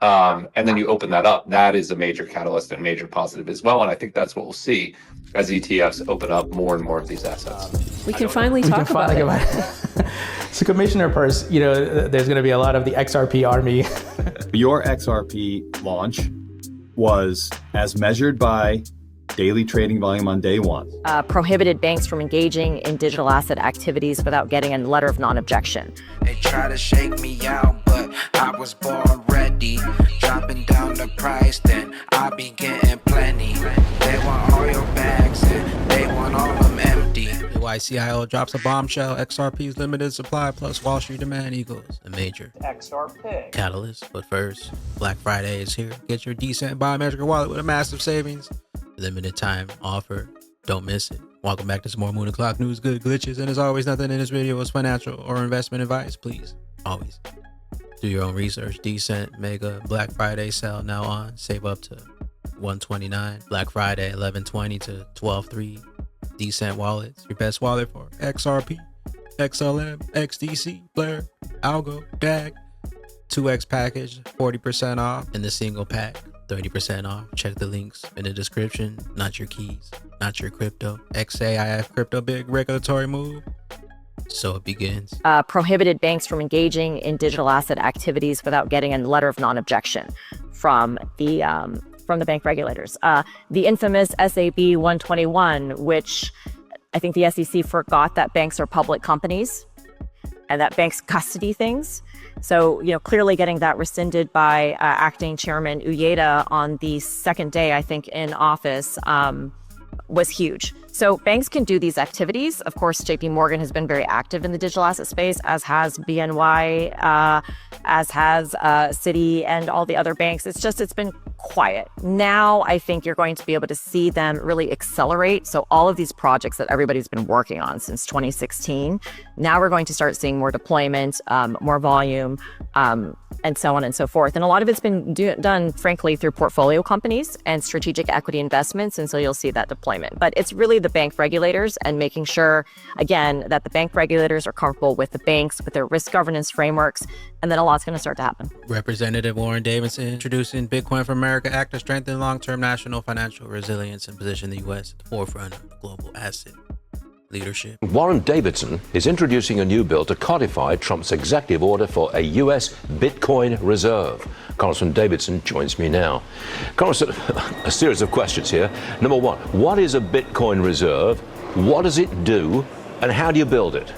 And then you open that up. That is a major catalyst and major positive as well. And I think that's what we'll see as ETFs open up more and more of these assets. We can finally talk about it. So Commissioner Peirce, there's going to be a lot of the XRP army. Your XRP launch was as measured by daily trading volume on day one. Prohibited banks from engaging in digital asset activities without getting a letter of non-objection. They try to shake me out, but I was born ready. Dropping down the price, then I be getting plenty. They want all your bags, and they want all them empty. YCIO drops a bombshell. XRP's limited supply plus Wall Street demand equals a major XRP catalyst. But first, Black Friday is here. Get your DCENT biometric wallet with a massive savings. Limited time offer. Don't miss it. Welcome back to some more Moon O'Clock news, good glitches. And as always, nothing in this video is financial or investment advice. Please, always do your own research. DCENT Mega Black Friday sale now on. Save up to $129. Black Friday 11/20 to 12/3. DCENT wallets. Your best wallet for XRP, XLM, XDC, Blair, Algo, DAG. 2X package, 40% off. And the single pack, 30% off. Check the links in the description. Not your keys, not your crypto. XAIF crypto big regulatory move. So it begins. Prohibited banks from engaging in digital asset activities without getting a letter of non-objection from the bank regulators. The infamous SAB 121, which I think the SEC forgot that banks are public companies and that banks custody things. So, clearly getting that rescinded by acting chairman Uyeda on the second day, I think, in office was huge. So banks can do these activities. Of course, JP Morgan has been very active in the digital asset space, as has BNY, as has Citi and all the other banks. It's been quiet. Now I think you're going to be able to see them really accelerate. So all of these projects that everybody's been working on since 2016, now we're going to start seeing more deployment, more volume, and so on and so forth. And a lot of it's been done, frankly, through portfolio companies and strategic equity investments. And so you'll see that deployment. But it's really the bank regulators and making sure, again, that the bank regulators are comfortable with the banks, with their risk governance frameworks, and then a lot's going to start to happen. Representative Warren Davidson introducing Bitcoin for America Act to strengthen long-term national financial resilience and position the U.S. at the forefront of global asset leadership. Warren Davidson is introducing a new bill to codify Trump's executive order for a U.S. Bitcoin reserve. Congressman Davidson joins me now. Congressman, a series of questions here. Number one, what is a Bitcoin reserve? What does it do? And how do you build it?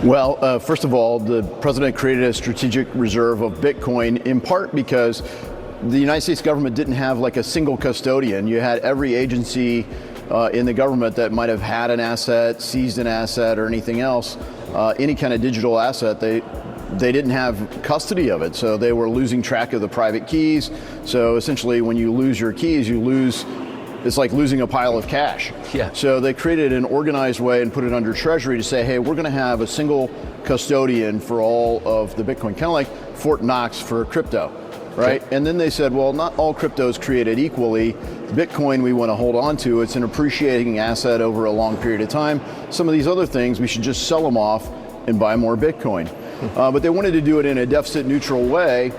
Well, first of all, the president created a strategic reserve of Bitcoin in part because the United States government didn't have like a single custodian. You had every agency in the government that might have had an asset, seized an asset, or anything else, any kind of digital asset, they didn't have custody of it. So they were losing track of the private keys. So essentially, when you lose your keys, it's like losing a pile of cash. Yeah. So they created an organized way and put it under Treasury to say, hey, we're going to have a single custodian for all of the Bitcoin, kind of like Fort Knox for crypto, right? Okay. And then they said, well, not all crypto is created equally. Bitcoin we want to hold on to. It's an appreciating asset over a long period of time. Some of these other things, we should just sell them off and buy more Bitcoin. But they wanted to do it in a deficit neutral way.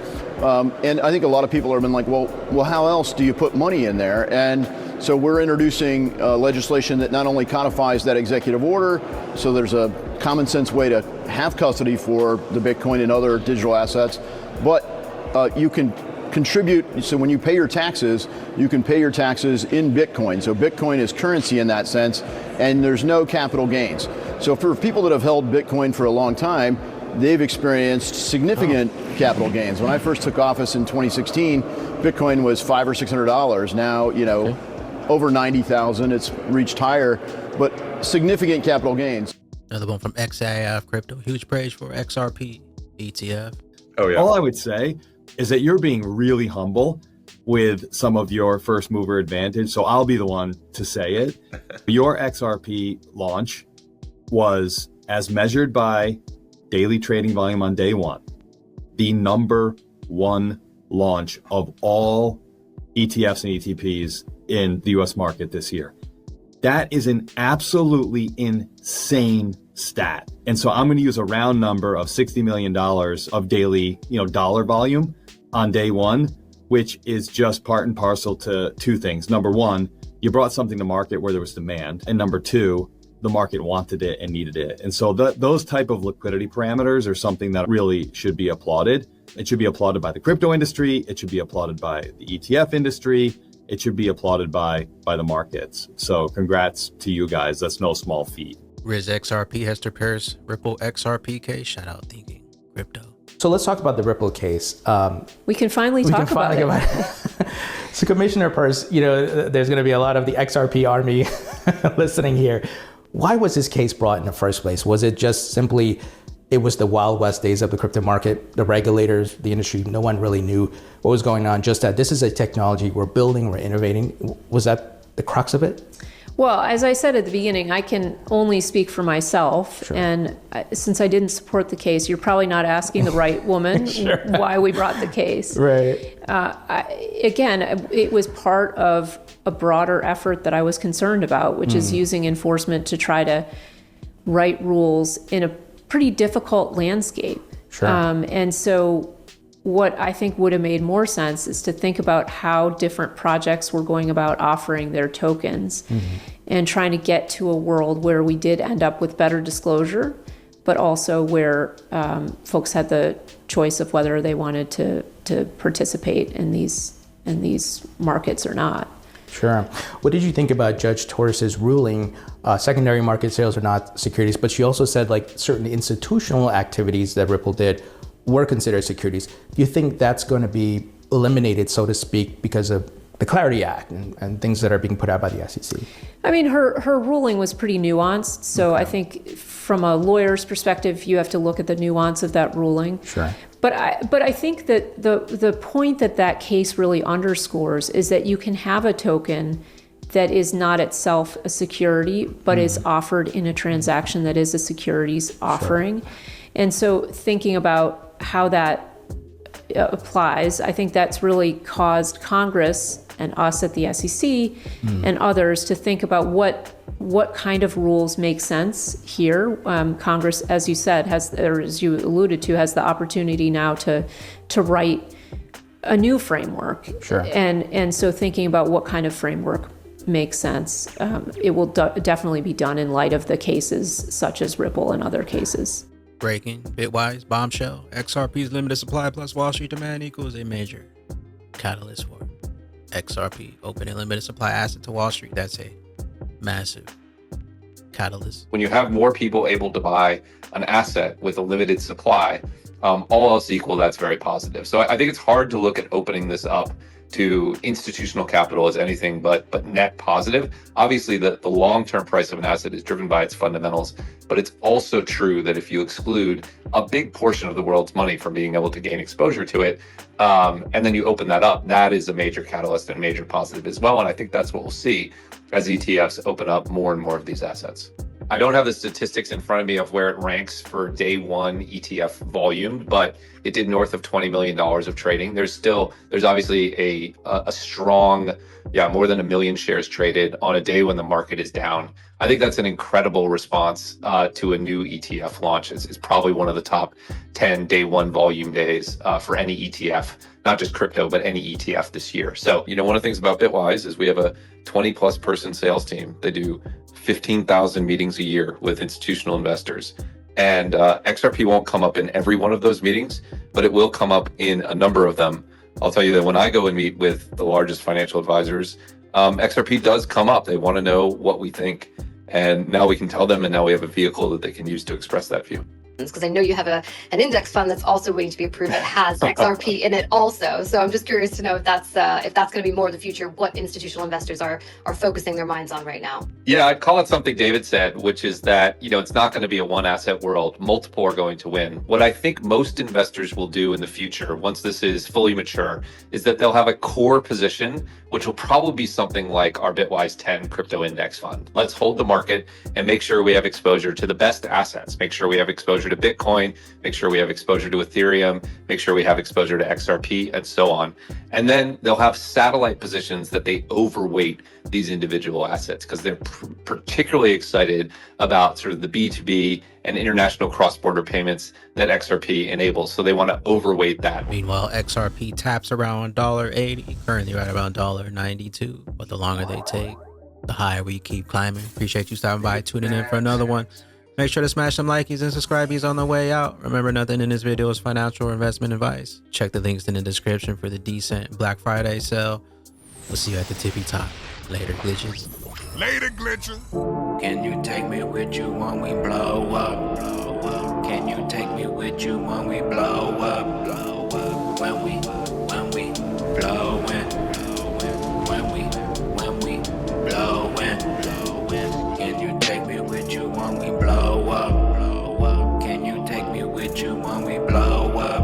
And I think a lot of people have been like, well, how else do you put money in there? And so we're introducing legislation that not only codifies that executive order, so there's a common sense way to have custody for the Bitcoin and other digital assets, but you can contribute. So when you pay your taxes, you can pay your taxes in Bitcoin. So Bitcoin is currency in that sense, and there's no capital gains. So for people that have held Bitcoin for a long time, they've experienced significant capital gains. When I first took office in 2016, Bitcoin was $500 or $600. Now, over 90,000. It's reached higher, but significant capital gains. Another one from XAIF Crypto. Huge praise for XRP ETF. Oh yeah. All I would say is that you're being really humble with some of your first mover advantage. So I'll be the one to say it. Your XRP launch was, as measured by daily trading volume on day one, the number one launch of all ETFs and ETPs in the US market this year. That is an absolutely insane stat. And so I'm going to use a round number of $60 million of daily, dollar volume on day one, which is just part and parcel to two things. Number one, you brought something to market where there was demand. And number two, the market wanted it and needed it. And so those type of liquidity parameters are something that really should be applauded. It should be applauded by the crypto industry. It should be applauded by the ETF industry. It should be applauded by the markets. So congrats to you guys. That's no small feat. Riz XRP, Hester Pierce, Ripple XRP case. Shout out Thinking Crypto. So let's talk about the Ripple case. We can finally talk about it. So Commissioner Pierce, there's going to be a lot of the XRP army listening here. Why was this case brought in the first place? Was it just simply, it was the Wild West days of the crypto market, the regulators, the industry, no one really knew what was going on, just that this is a technology we're building, we're innovating. Was that the crux of it? Well, as I said at the beginning, I can only speak for myself. Sure. And since I didn't support the case, you're probably not asking the right woman why we brought the case. Right. Again, it was part of a broader effort that I was concerned about, which is using enforcement to try to write rules in a pretty difficult landscape. Sure. And so what I think would have made more sense is to think about how different projects were going about offering their tokens and trying to get to a world where we did end up with better disclosure, but also where folks had the choice of whether they wanted to participate in these markets or not. Sure. What did you think about Judge Torres's ruling? Secondary market sales are not securities, but she also said like certain institutional activities that Ripple did were considered securities. Do you think that's going to be eliminated, so to speak, because of the Clarity Act and things that are being put out by the SEC? I mean, her ruling was pretty nuanced. So I think from a lawyer's perspective, you have to look at the nuance of that ruling. Sure. But I think that the point that case really underscores is that you can have a token that is not itself a security, but is offered in a transaction that is a securities offering. Sure. And so thinking about how that applies, I think that's really caused Congress and us at the SEC and others to think about what kind of rules make sense here. Congress, as you said, as you alluded to, has the opportunity now to write a new framework. Sure. And so thinking about what kind of framework makes sense, it will definitely be done in light of the cases such as Ripple and other cases. Breaking, Bitwise, bombshell, XRP's limited supply plus Wall Street demand equals a major catalyst for XRP opening limited supply asset to Wall Street. That's a massive catalyst. When you have more people able to buy an asset with a limited supply, all else equal, that's very positive. So I think it's hard to look at opening this up to institutional capital as anything but net positive. Obviously, the long-term price of an asset is driven by its fundamentals, but it's also true that if you exclude a big portion of the world's money from being able to gain exposure to it, and then you open that up, that is a major catalyst and major positive as well. And I think that's what we'll see as ETFs open up more and more of these assets. I don't have the statistics in front of me of where it ranks for day one ETF volume, but it did north of $20 million of trading. There's obviously a strong, more than 1 million shares traded on a day when the market is down. I think that's an incredible response to a new ETF launch. It's probably one of the top 10 day one volume days for any ETF, not just crypto, but any ETF this year. So, one of the things about Bitwise is we have a 20 plus person sales team. They do 15,000 meetings a year with institutional investors. And XRP won't come up in every one of those meetings, but it will come up in a number of them. I'll tell you that when I go and meet with the largest financial advisors, XRP does come up. They want to know what we think. And now we can tell them, and now we have a vehicle that they can use to express that view. Because I know you have an index fund that's also waiting to be approved that has XRP in it also. So I'm just curious to know if that's going to be more of the future, what institutional investors are focusing their minds on right now. Yeah, I'd call it something David said, which is that, it's not going to be a one asset world. Multiple are going to win. What I think most investors will do in the future, once this is fully mature, is that they'll have a core position, which will probably be something like our Bitwise 10 crypto index fund. Let's hold the market and make sure we have exposure to the best assets. Make sure we have exposure to Bitcoin, make sure we have exposure to Ethereum, make sure we have exposure to XRP, and so on. And then they'll have satellite positions that they overweight these individual assets because they're particularly excited about sort of the B2B and international cross-border payments that XRP enables. So they want to overweight that. Meanwhile, XRP taps around $1.80, currently right around $1.92. But the longer they take, the higher we keep climbing. Appreciate you stopping by, tuning in for another one. Make sure to smash some likes and subscribies on the way out. Remember, nothing in this video is financial or investment advice. Check the links in the description for the DCENT Black Friday sale. We'll see you at the tippy top. Later, glitches. Later, glitches. Can you take me with you when we blow up? Can you take me with you when we blow up? When we blowin'. When we blowin'. Can you take me with you when we blow up? Can you take me with you when we blow up?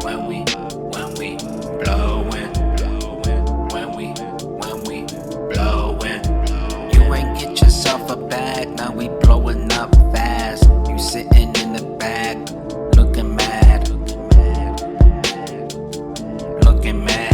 When we blowin'. When we blowin'. You ain't get yourself a bag, now we blowin' up fast. You sitting in the back, looking mad. Looking mad.